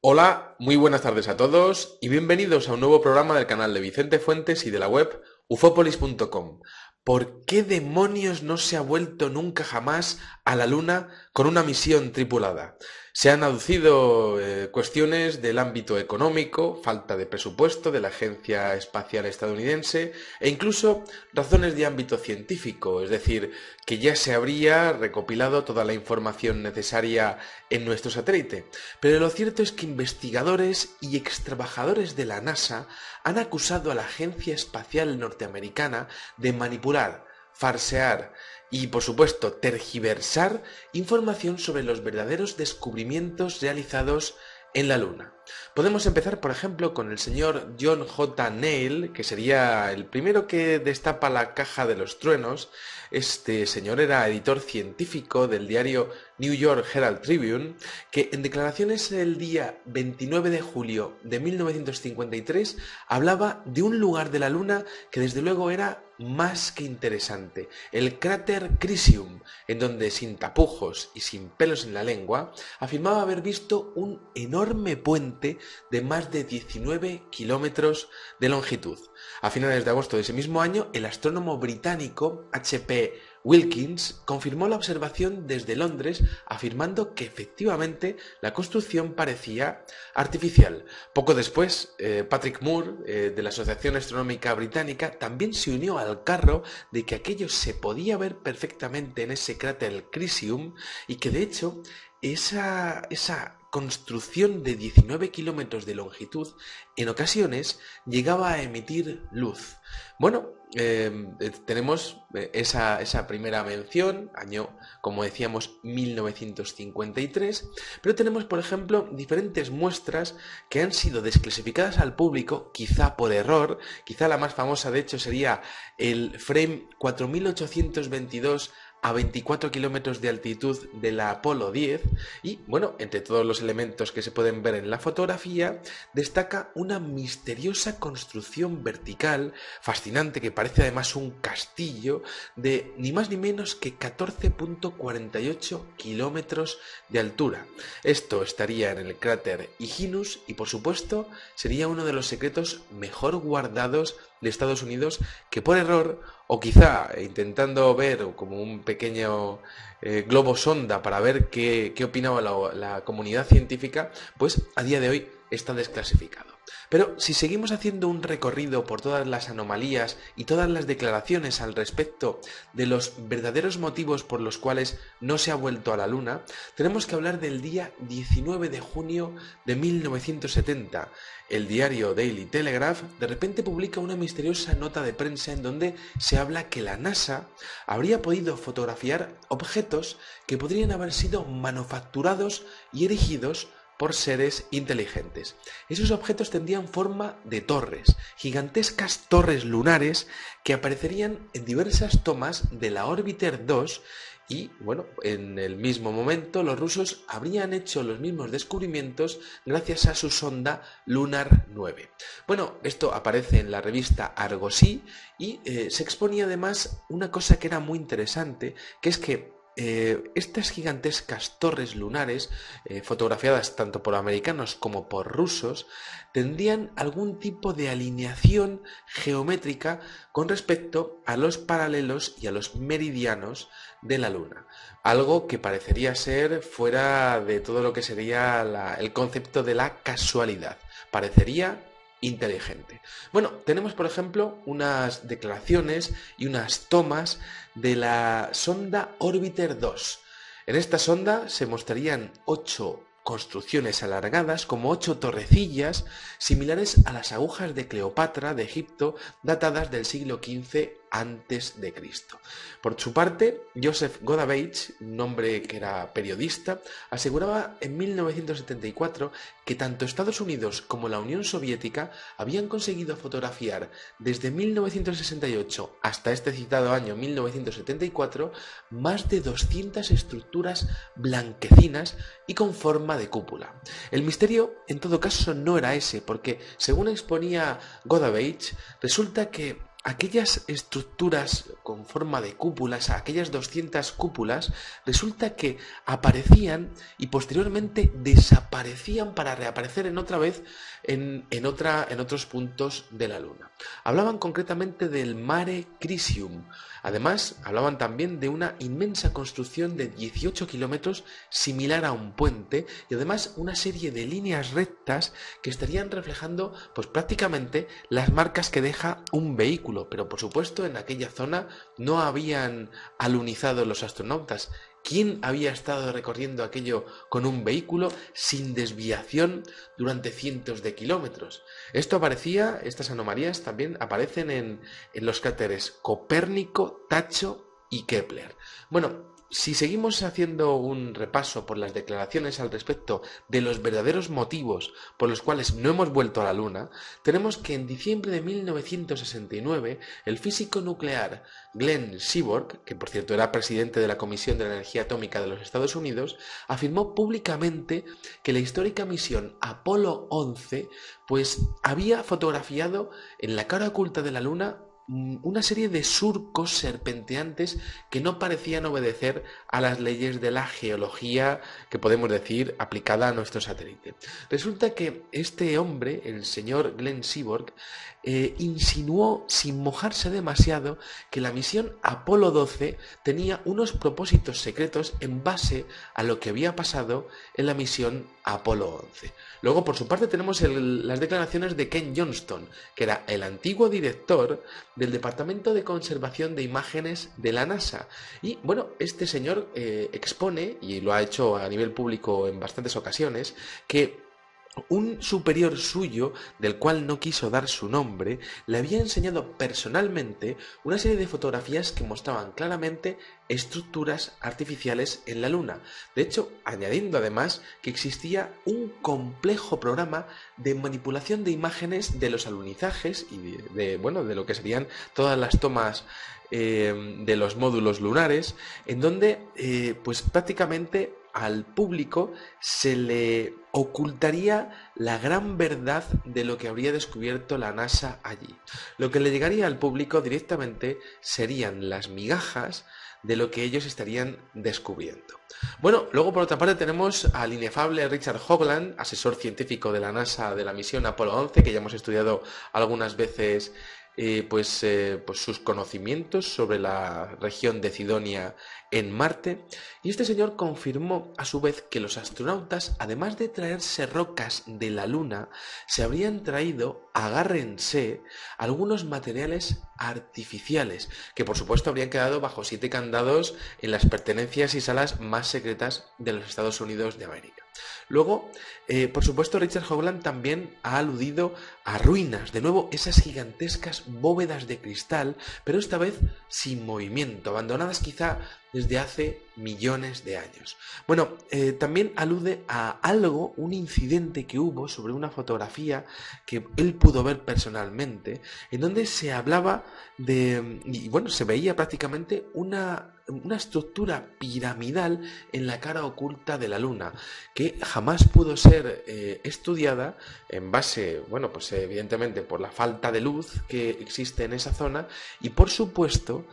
Hola, muy buenas tardes a todos y bienvenidos a un nuevo programa del canal de Vicente Fuentes y de la web ufopolis.com. ¿Por qué demonios no se ha vuelto nunca jamás a la Luna con una misión tripulada? Se han aducido cuestiones del ámbito económico, falta de presupuesto de la Agencia Espacial Estadounidense e incluso razones de ámbito científico, es decir, que ya se habría recopilado toda la información necesaria en nuestro satélite. Pero lo cierto es que investigadores y extrabajadores de la NASA han acusado a la Agencia Espacial Norteamericana de manipular, farsear y, por supuesto, tergiversar información sobre los verdaderos descubrimientos realizados en la Luna. Podemos empezar, por ejemplo, con el señor John J. Neal, que sería el primero que destapa la caja de los truenos. Este señor era editor científico del diario New York Herald Tribune, que en declaraciones el día 29 de julio de 1953 hablaba de un lugar de la Luna que desde luego era más que interesante, el cráter Crisium, en donde sin tapujos y sin pelos en la lengua, afirmaba haber visto un enorme puente de más de 19 kilómetros de longitud. A finales de agosto de ese mismo año, el astrónomo británico H.P. Wilkins confirmó la observación desde Londres, afirmando que efectivamente la construcción parecía artificial. Poco después, Patrick Moore, de la Asociación Astronómica Británica, también se unió al carro de que aquello se podía ver perfectamente en ese cráter Crisium y que de hecho esa construcción de 19 kilómetros de longitud en ocasiones llegaba a emitir luz. Bueno, tenemos esa primera mención, año, como decíamos, 1953, pero tenemos, por ejemplo, diferentes muestras que han sido desclasificadas al público, quizá por error. Quizá la más famosa, de hecho, sería el frame 4822 a 24 kilómetros de altitud de la Apolo 10 y, bueno, entre todos los elementos que se pueden ver en la fotografía, destaca una misteriosa construcción vertical, fascinante, que parece además un castillo, de ni más ni menos que 14,48 kilómetros de altura. Esto estaría en el cráter Hyginus y, por supuesto, sería uno de los secretos mejor guardados de Estados Unidos, que por error, o quizá intentando ver como un pequeño globo sonda para ver qué opinaba la comunidad científica, pues a día de hoy está desclasificado. Pero si seguimos haciendo un recorrido por todas las anomalías y todas las declaraciones al respecto de los verdaderos motivos por los cuales no se ha vuelto a la Luna, tenemos que hablar del día 19 de junio de 1970. El diario Daily Telegraph de repente publica una misteriosa nota de prensa en donde se habla que la NASA habría podido fotografiar objetos que podrían haber sido manufacturados y erigidos por seres inteligentes. Esos objetos tendrían forma de torres, gigantescas torres lunares que aparecerían en diversas tomas de la Orbiter 2 y, bueno, en el mismo momento los rusos habrían hecho los mismos descubrimientos gracias a su sonda Lunar 9. Bueno, esto aparece en la revista Argosy y se exponía además una cosa que era muy interesante, que es que estas gigantescas torres lunares, fotografiadas tanto por americanos como por rusos, tendrían algún tipo de alineación geométrica con respecto a los paralelos y a los meridianos de la Luna. Algo que parecería ser fuera de todo lo que sería el concepto de la casualidad. Parecería inteligente. Bueno, tenemos por ejemplo unas declaraciones y unas tomas de la sonda Orbiter 2. En esta sonda se mostrarían 8 construcciones alargadas como 8 torrecillas similares a las agujas de Cleopatra de Egipto, datadas del siglo XV a.C. Por su parte, Joseph Godabech, un hombre que era periodista, aseguraba en 1974 que tanto Estados Unidos como la Unión Soviética habían conseguido fotografiar desde 1968 hasta este citado año 1974 más de 200 estructuras blanquecinas y con forma de cúpula. El misterio, en todo caso, no era ese, porque, según exponía Godabech, resulta que aquellas estructuras con forma de cúpulas, aquellas 200 cúpulas, resulta que aparecían y posteriormente desaparecían para reaparecer en otra vez en otros puntos de la Luna. Hablaban concretamente del Mare Crisium. Además, hablaban también de una inmensa construcción de 18 kilómetros similar a un puente y además una serie de líneas rectas que estarían reflejando pues prácticamente las marcas que deja un vehículo, pero por supuesto en aquella zona no habían alunizado los astronautas. ¿Quién había estado recorriendo aquello con un vehículo sin desviación durante cientos de kilómetros? Estas anomalías también aparecen en los cráteres Copérnico, Tacho y Kepler. Bueno, si seguimos haciendo un repaso por las declaraciones al respecto de los verdaderos motivos por los cuales no hemos vuelto a la Luna, tenemos que en diciembre de 1969 el físico nuclear Glenn Seaborg, que por cierto era presidente de la Comisión de la Energía Atómica de los Estados Unidos, afirmó públicamente que la histórica misión Apolo 11 pues había fotografiado en la cara oculta de la Luna una serie de surcos serpenteantes que no parecían obedecer a las leyes de la geología que podemos decir aplicada a nuestro satélite. Resulta que este hombre, el señor Glenn Seaborg, insinuó sin mojarse demasiado que la misión Apolo 12 tenía unos propósitos secretos en base a lo que había pasado en la misión Apolo 11. Luego, por su parte, tenemos las declaraciones de Ken Johnston, que era el antiguo director del Departamento de Conservación de Imágenes de la NASA. Y bueno, este señor expone, y lo ha hecho a nivel público en bastantes ocasiones, que un superior suyo, del cual no quiso dar su nombre, le había enseñado personalmente una serie de fotografías que mostraban claramente estructuras artificiales en la Luna. De hecho, añadiendo además que existía un complejo programa de manipulación de imágenes de los alunizajes y de lo que serían todas las tomas de los módulos lunares, en donde pues prácticamente al público se le ocultaría la gran verdad de lo que habría descubierto la NASA allí. Lo que le llegaría al público directamente serían las migajas de lo que ellos estarían descubriendo. Bueno, luego por otra parte tenemos al inefable Richard Hoagland, asesor científico de la NASA de la misión Apolo 11, que ya hemos estudiado algunas veces pues sus conocimientos sobre la región de Cidonia en Marte, y este señor confirmó a su vez que los astronautas, además de traerse rocas de la Luna, se habrían traído, agárrense, algunos materiales artificiales, que por supuesto habrían quedado bajo 7 candados en las pertenencias y salas más secretas de los Estados Unidos de América. Luego, por supuesto, Richard Hoagland también ha aludido a ruinas, de nuevo esas gigantescas bóvedas de cristal, pero esta vez sin movimiento, abandonadas quizá desde hace millones de años. Bueno, también alude a algo, un incidente que hubo sobre una fotografía que él pudo ver personalmente, en donde se hablaba se veía prácticamente una estructura piramidal en la cara oculta de la Luna, que jamás pudo ser estudiada en base, pues evidentemente por la falta de luz que existe en esa zona y por supuesto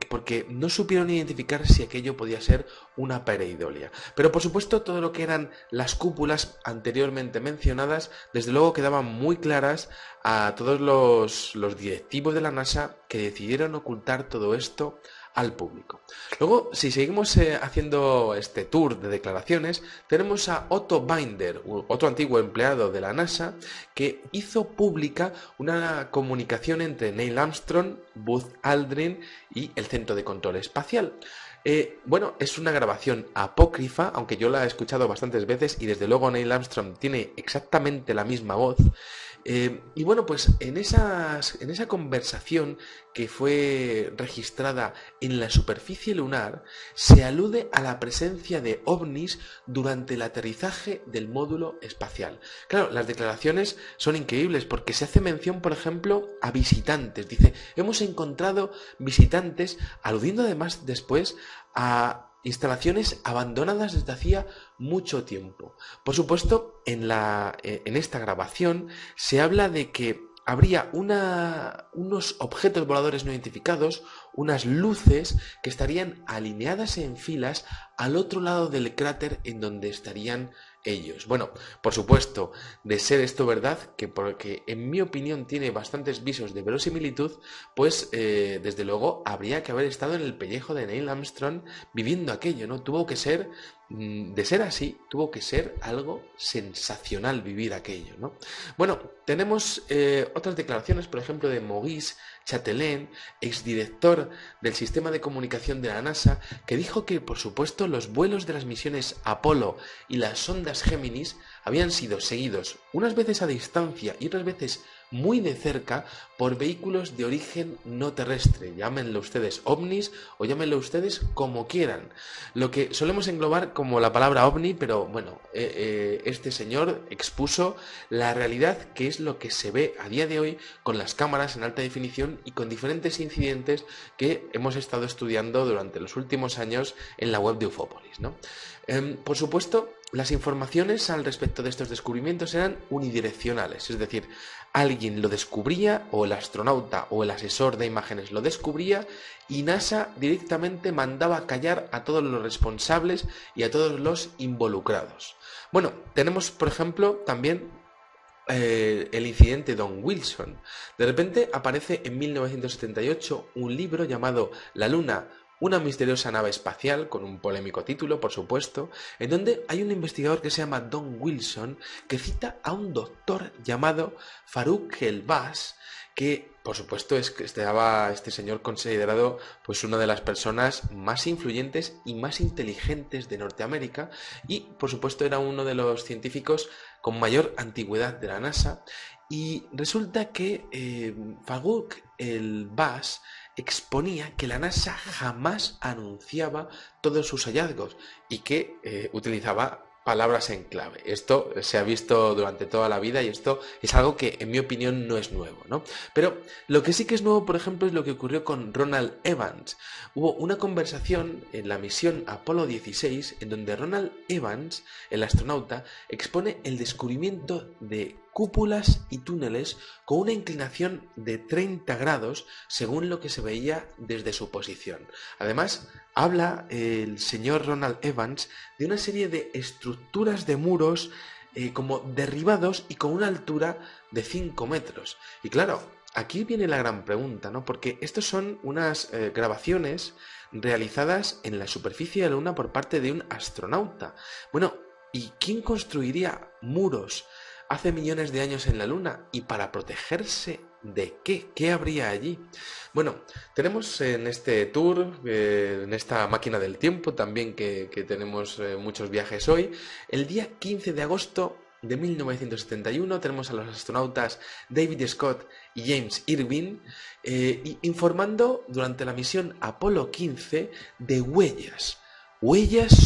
porque no supieron identificar si aquello podía ser una pareidolia. Pero por supuesto todo lo que eran las cúpulas anteriormente mencionadas, desde luego quedaban muy claras a todos los directivos de la NASA que decidieron ocultar todo esto al público. Luego, si seguimos haciendo este tour de declaraciones, tenemos a Otto Binder, otro antiguo empleado de la NASA, que hizo pública una comunicación entre Neil Armstrong, Buzz Aldrin y el Centro de Control Espacial. Es una grabación apócrifa, aunque yo la he escuchado bastantes veces y desde luego Neil Armstrong tiene exactamente la misma voz. En esa conversación que fue registrada en la superficie lunar, se alude a la presencia de ovnis durante el aterrizaje del módulo espacial. Claro, las declaraciones son increíbles porque se hace mención, por ejemplo, a visitantes. Dice, hemos encontrado visitantes, aludiendo además después a instalaciones abandonadas desde hacía mucho tiempo. Por supuesto, en esta grabación se habla de que habría unos objetos voladores no identificados, unas luces que estarían alineadas en filas al otro lado del cráter en donde estarían ellos. Bueno, por supuesto, de ser esto verdad, que porque en mi opinión tiene bastantes visos de verosimilitud, pues desde luego habría que haber estado en el pellejo de Neil Armstrong viviendo aquello, ¿no? Tuvo que ser, de ser así, tuvo que ser algo sensacional vivir aquello, ¿no? Bueno, tenemos otras declaraciones, por ejemplo, de Maurice Chatelain, exdirector del sistema de comunicación de la NASA, que dijo que, por supuesto, los vuelos de las misiones Apolo y las sondas Géminis habían sido seguidos unas veces a distancia y otras veces muy de cerca por vehículos de origen no terrestre, llámenlo ustedes ovnis o llámenlo ustedes como quieran, lo que solemos englobar como la palabra ovni, pero bueno, este señor expuso la realidad, que es lo que se ve a día de hoy con las cámaras en alta definición y con diferentes incidentes que hemos estado estudiando durante los últimos años en la web de Ufópolis, ¿no? Por supuesto, las informaciones al respecto de estos descubrimientos eran unidireccionales, es decir, alguien lo descubría, o el astronauta o el asesor de imágenes lo descubría, y NASA directamente mandaba callar a todos los responsables y a todos los involucrados. Bueno, tenemos por ejemplo también el incidente Don Wilson. De repente aparece en 1978 un libro llamado La Luna, una misteriosa nave espacial, con un polémico título, por supuesto, en donde hay un investigador que se llama Don Wilson, que cita a un doctor llamado Farouk El-Baz, que por supuesto es que estaba este señor considerado pues una de las personas más influyentes y más inteligentes de Norteamérica, y por supuesto era uno de los científicos con mayor antigüedad de la NASA. Y resulta que Farouk El-Baz exponía que la NASA jamás anunciaba todos sus hallazgos y que utilizaba palabras en clave. Esto se ha visto durante toda la vida y esto es algo que en mi opinión no es nuevo, ¿no? Pero lo que sí que es nuevo, por ejemplo, es lo que ocurrió con Ronald Evans. Hubo una conversación en la misión Apolo 16 en donde Ronald Evans, el astronauta, expone el descubrimiento de cúpulas y túneles con una inclinación de 30 grados según lo que se veía desde su posición. Además, habla el señor Ronald Evans de una serie de estructuras de muros como derribados y con una altura de 5 metros. Y claro, aquí viene la gran pregunta, ¿no? Porque estos son unas grabaciones realizadas en la superficie de la Luna por parte de un astronauta. Bueno, ¿y quién construiría muros hace millones de años en la Luna? ¿Y para protegerse de qué? ¿Qué habría allí? Bueno, tenemos en este tour, en esta máquina del tiempo también que tenemos muchos viajes hoy, el día 15 de agosto de 1971 tenemos a los astronautas David Scott y James Irwin informando durante la misión Apolo 15 de huellas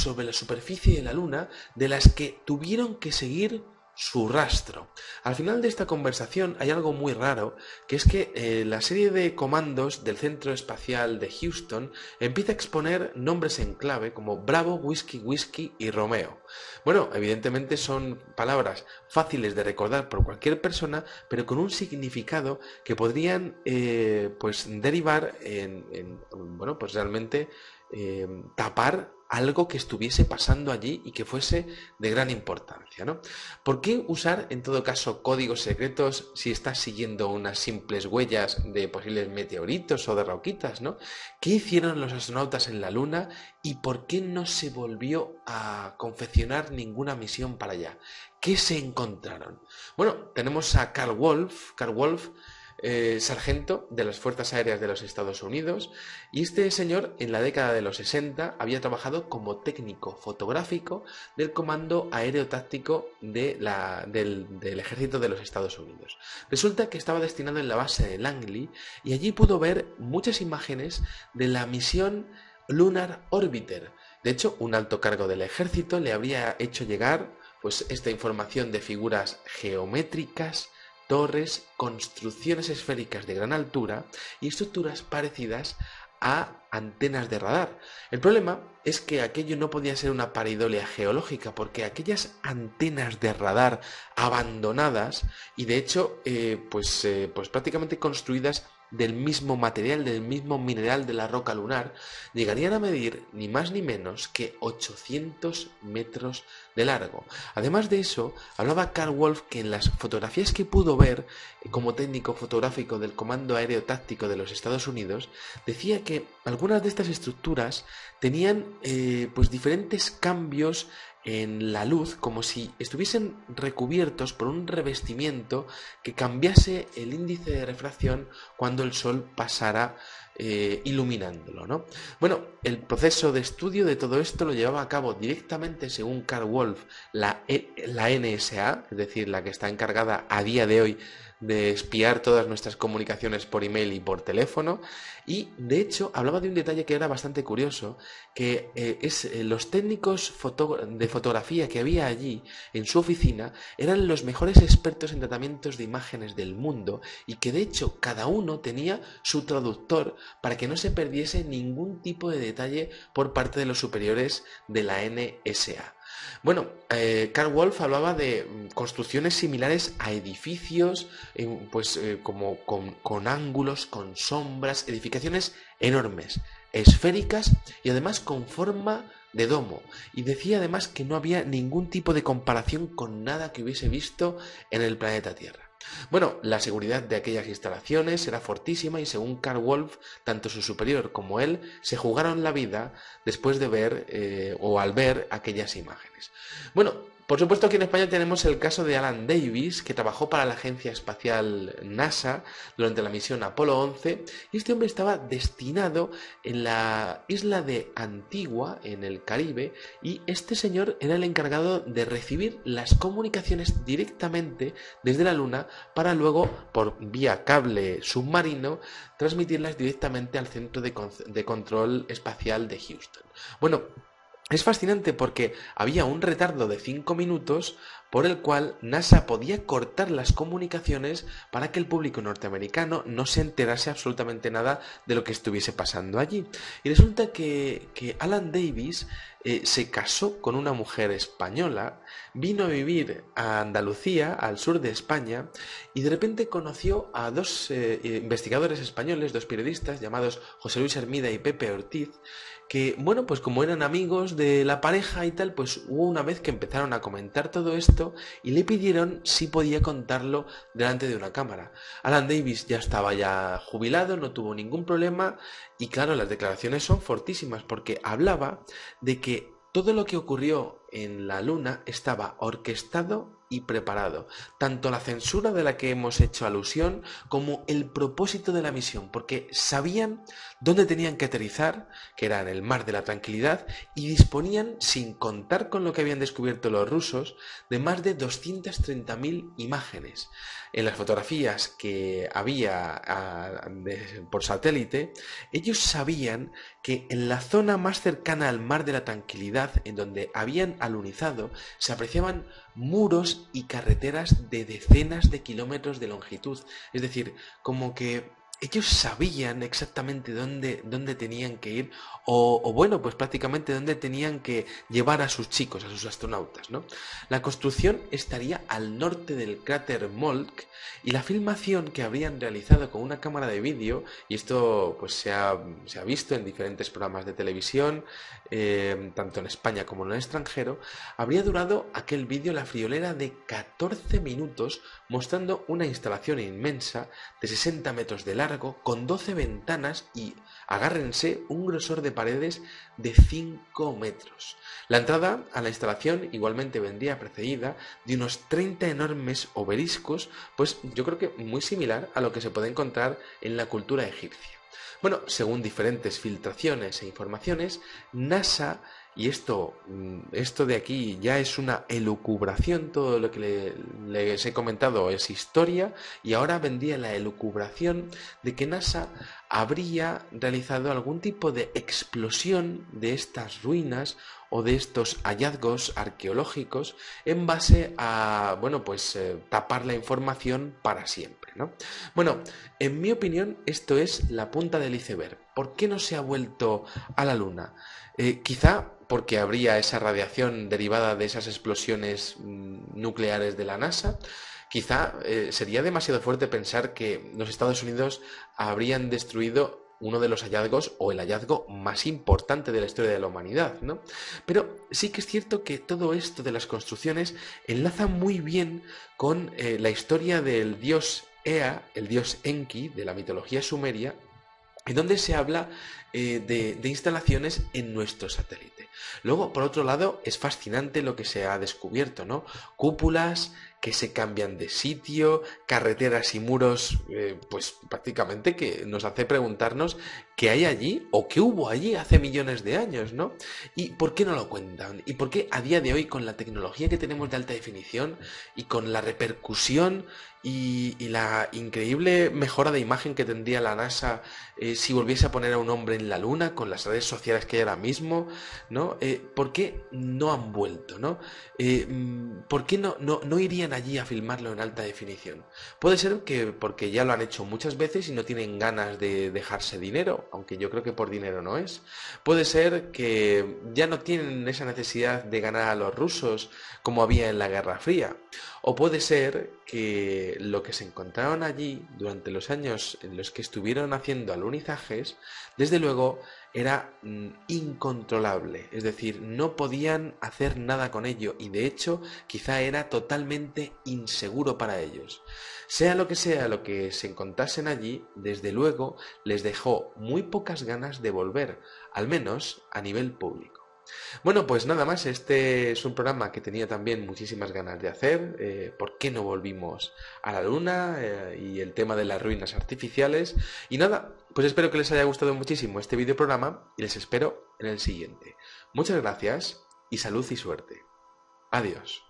sobre la superficie de la Luna de las que tuvieron que seguir su rastro. Al final de esta conversación hay algo muy raro, que es que la serie de comandos del Centro Espacial de Houston empieza a exponer nombres en clave como Bravo, Whiskey, Whiskey y Romeo. Bueno, evidentemente son palabras fáciles de recordar por cualquier persona, pero con un significado que podrían pues derivar bueno, pues realmente tapar algo que estuviese pasando allí y que fuese de gran importancia, ¿no? ¿Por qué usar en todo caso códigos secretos si estás siguiendo unas simples huellas de posibles meteoritos o de roquitas, ¿no? ¿Qué hicieron los astronautas en la Luna y por qué no se volvió a confeccionar ninguna misión para allá? ¿Qué se encontraron? Bueno, tenemos a Carl Wolf, sargento de las Fuerzas Aéreas de los Estados Unidos, y este señor en la década de los 60 había trabajado como técnico fotográfico del Comando Aéreo Táctico del Ejército de los Estados Unidos. Resulta que estaba destinado en la base de Langley y allí pudo ver muchas imágenes de la misión Lunar Orbiter. De hecho, un alto cargo del ejército le habría hecho llegar pues esta información de figuras geométricas, torres, construcciones esféricas de gran altura y estructuras parecidas a antenas de radar. El problema es que aquello no podía ser una pareidolia geológica, porque aquellas antenas de radar abandonadas y de hecho pues prácticamente construidas del mismo material, del mismo mineral de la roca lunar, llegarían a medir ni más ni menos que 800 metros de largo. Además de eso, hablaba Carl Wolf que en las fotografías que pudo ver como técnico fotográfico del Comando Aéreo Táctico de los Estados Unidos, decía que algunas de estas estructuras tenían pues diferentes cambios en la luz, como si estuviesen recubiertos por un revestimiento que cambiase el índice de refracción cuando el sol pasara iluminándolo, ¿no? Bueno, el proceso de estudio de todo esto lo llevaba a cabo directamente, según Carl Wolf, la NSA, es decir, la que está encargada a día de hoy de espiar todas nuestras comunicaciones por email y por teléfono, y de hecho hablaba de un detalle que era bastante curioso, que los técnicos de fotografía que había allí en su oficina eran los mejores expertos en tratamientos de imágenes del mundo, y que de hecho cada uno tenía su traductor para que no se perdiese ningún tipo de detalle por parte de los superiores de la NSA. Bueno, Carl Wolf hablaba de construcciones similares a edificios, como con ángulos, con sombras, edificaciones enormes, esféricas y además con forma de domo. Y decía además que no había ningún tipo de comparación con nada que hubiese visto en el planeta Tierra. Bueno, la seguridad de aquellas instalaciones era fortísima y según Carl Wolf, tanto su superior como él se jugaron la vida después de ver o al ver aquellas imágenes. Bueno, por supuesto aquí en España tenemos el caso de Alan Davis, que trabajó para la Agencia Espacial NASA durante la misión Apolo 11, y este hombre estaba destinado en la isla de Antigua, en el Caribe, y este señor era el encargado de recibir las comunicaciones directamente desde la Luna para luego, por vía cable submarino, transmitirlas directamente al Centro de Control Espacial de Houston. Bueno, es fascinante porque había un retardo de 5 minutos por el cual NASA podía cortar las comunicaciones para que el público norteamericano no se enterase absolutamente nada de lo que estuviese pasando allí. Y resulta que Alan Davis se casó con una mujer española, vino a vivir a Andalucía, al sur de España, y de repente conoció a dos investigadores españoles, dos periodistas llamados José Luis Hermida y Pepe Ortiz, que, bueno, pues como eran amigos de la pareja y tal, pues hubo una vez que empezaron a comentar todo esto y le pidieron si podía contarlo delante de una cámara. Alan Davis ya estaba jubilado, no tuvo ningún problema y claro, las declaraciones son fortísimas porque hablaba de que todo lo que ocurrió en la Luna estaba orquestado y preparado, tanto la censura de la que hemos hecho alusión como el propósito de la misión, porque sabían dónde tenían que aterrizar, que era en el Mar de la Tranquilidad, y disponían, sin contar con lo que habían descubierto los rusos, de más de 230.000 imágenes. En las fotografías que había por satélite, ellos sabían que en la zona más cercana al Mar de la Tranquilidad, en donde habían alunizado, se apreciaban muros y carreteras de decenas de kilómetros de longitud. Es decir, como que ellos sabían exactamente dónde tenían que ir o bueno, pues prácticamente dónde tenían que llevar a sus chicos, a sus astronautas, ¿no? La construcción estaría al norte del cráter Moltke y la filmación que habrían realizado con una cámara de vídeo, y esto pues se ha visto en diferentes programas de televisión, tanto en España como en el extranjero, habría durado aquel vídeo la friolera de 14 minutos mostrando una instalación inmensa de 60 metros de largo, con 12 ventanas y, agárrense, un grosor de paredes de 5 metros. La entrada a la instalación igualmente vendría precedida de unos 30 enormes obeliscos, pues yo creo que muy similar a lo que se puede encontrar en la cultura egipcia. Bueno, según diferentes filtraciones e informaciones, NASA y esto de aquí ya es una elucubración, todo lo que les he comentado es historia, y ahora vendría la elucubración de que NASA habría realizado algún tipo de explosión de estas ruinas o de estos hallazgos arqueológicos en base a, bueno, pues tapar la información para siempre, ¿no? Bueno, en mi opinión esto es la punta del iceberg. ¿Por qué no se ha vuelto a la Luna? Quizá porque habría esa radiación derivada de esas explosiones nucleares de la NASA. Quizá sería demasiado fuerte pensar que los Estados Unidos habrían destruido uno de los hallazgos o el hallazgo más importante de la historia de la humanidad, ¿no? Pero sí que es cierto que todo esto de las construcciones enlaza muy bien con la historia del dios Ea, el dios Enki de la mitología sumeria, en donde se habla de instalaciones en nuestro satélite. Luego, por otro lado, es fascinante lo que se ha descubierto, ¿no? Cúpulas que se cambian de sitio, carreteras y muros, pues prácticamente que nos hace preguntarnos qué hay allí o qué hubo allí hace millones de años, ¿no? ¿Y por qué no lo cuentan? ¿Y por qué a día de hoy, con la tecnología que tenemos de alta definición y con la repercusión y la increíble mejora de imagen que tendría la NASA si volviese a poner a un hombre en la Luna con las redes sociales que hay ahora mismo, ¿no? ¿Por qué no han vuelto, ¿no? ¿Por qué no irían allí a filmarlo en alta definición? Puede ser que porque ya lo han hecho muchas veces y no tienen ganas de dejarse dinero, aunque yo creo que por dinero no es. Puede ser que ya no tienen esa necesidad de ganar a los rusos como había en la Guerra Fría. O puede ser que lo que se encontraron allí durante los años en los que estuvieron haciendo alunizajes, desde luego era incontrolable, es decir, no podían hacer nada con ello y de hecho quizá era totalmente inseguro para ellos. Sea lo que se encontrasen allí, desde luego les dejó muy pocas ganas de volver, al menos a nivel público. Bueno, pues nada más, este es un programa que tenía también muchísimas ganas de hacer, ¿por qué no volvimos a la Luna? Y el tema de las ruinas artificiales. Y nada, pues espero que les haya gustado muchísimo este videoprograma y les espero en el siguiente. Muchas gracias y salud y suerte. Adiós.